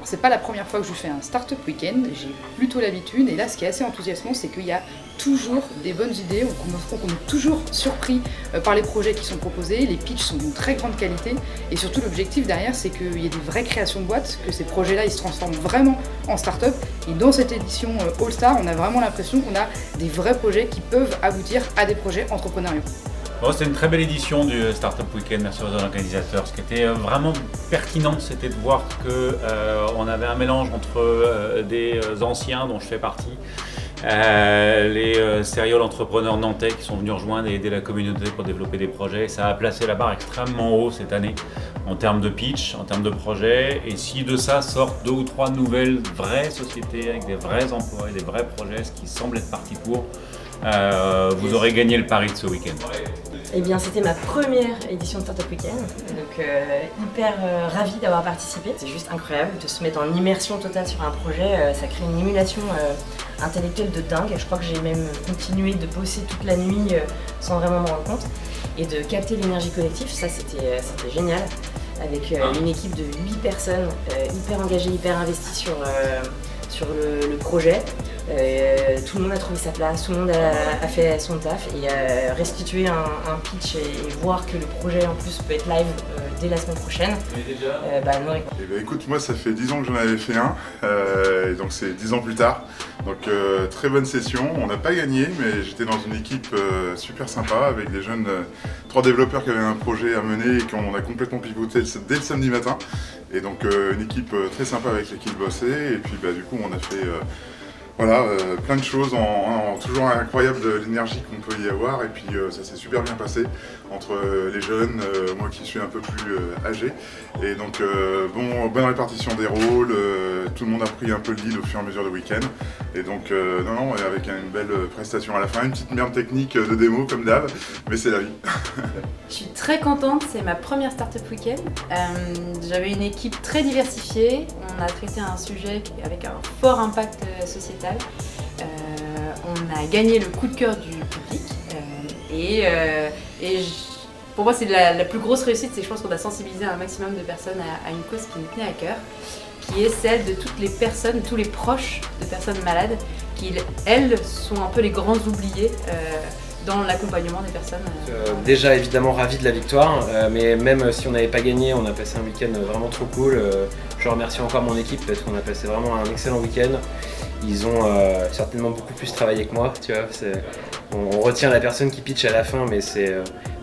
C'est pas la première fois que je fais un Startup Weekend, j'ai plutôt l'habitude, et là ce qui est assez enthousiasmant, c'est qu'il y a toujours des bonnes idées, on est toujours surpris par les projets qui sont proposés, les pitchs sont d'une très grande qualité, et surtout l'objectif derrière, c'est qu'il y ait des vraies créations de boîtes, que ces projets-là ils se transforment vraiment en start-up, et dans cette édition All Star, on a vraiment l'impression qu'on a des vrais projets qui peuvent aboutir à des projets entrepreneuriaux. Bon, c'était une très belle édition du Startup Weekend, merci aux organisateurs. Ce qui était vraiment pertinent, c'était de voir qu'on avait un mélange entre des anciens dont je fais partie, les serial entrepreneurs nantais qui sont venus rejoindre et aider la communauté pour développer des projets. Ça a placé la barre extrêmement haut cette année en termes de pitch, en termes de projets. Et si de ça sortent 2 ou 3 nouvelles vraies sociétés avec des vrais emplois et des vrais projets, ce qui semble être parti pour, vous aurez gagné le pari de ce week-end. Eh bien, c'était ma première édition de Startup Weekend, donc hyper ravie d'avoir participé. C'est juste incroyable de se mettre en immersion totale sur un projet, ça crée une émulation intellectuelle de dingue. Je crois que j'ai même continué de bosser toute la nuit sans vraiment me rendre compte et de capter l'énergie collective, ça c'était génial. Avec une équipe de 8 personnes hyper engagées, hyper investies sur le projet. Tout le monde a trouvé sa place, tout le monde a fait son taf et restituer un pitch et voir que le projet en plus peut être live dès la semaine prochaine, non. Écoute, moi ça fait 10 ans que j'en avais fait un, et donc c'est 10 ans plus tard. Donc très bonne session, on n'a pas gagné mais j'étais dans une équipe super sympa avec des jeunes 3 développeurs qui avaient un projet à mener et qu'on a complètement pivoté dès le samedi matin. Et donc une équipe très sympa avec laquelle bosser et puis du coup on a fait plein de choses, toujours incroyable de l'énergie qu'on peut y avoir et puis ça s'est super bien passé entre les jeunes, moi qui suis un peu plus âgé et donc bonne répartition des rôles, tout le monde a pris un peu le lead au fur et à mesure du week-end et donc avec une belle prestation à la fin, une petite merde technique de démo comme d'hab, mais c'est la vie. Je suis très contente, c'est ma première Startup Weekend. J'avais une équipe très diversifiée, on a traité un sujet avec un fort impact sociétal. On a gagné le coup de cœur du public pour moi c'est la plus grosse réussite, c'est que je pense qu'on a sensibilisé un maximum de personnes à une cause qui me tenait à cœur, qui est celle de toutes les personnes, tous les proches de personnes malades, qui elles sont un peu les grands oubliés dans l'accompagnement des personnes. Déjà évidemment ravi de la victoire, mais même si on n'avait pas gagné, on a passé un week-end vraiment trop cool. Je remercie encore mon équipe parce qu'on a passé vraiment un excellent week-end. Ils ont certainement beaucoup plus travaillé que moi, tu vois. On retient la personne qui pitch à la fin, mais c'est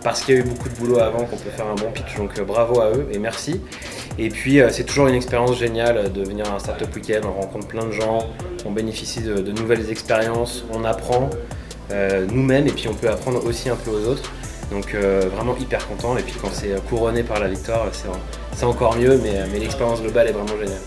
parce qu'il y a eu beaucoup de boulot avant qu'on peut faire un bon pitch, donc bravo à eux et merci. Et puis c'est toujours une expérience géniale de venir à un Startup Weekend, on rencontre plein de gens, on bénéficie de nouvelles expériences, on apprend nous-mêmes et puis on peut apprendre aussi un peu aux autres. Donc vraiment hyper content et puis quand c'est couronné par la victoire, c'est encore mieux, mais l'expérience globale est vraiment géniale.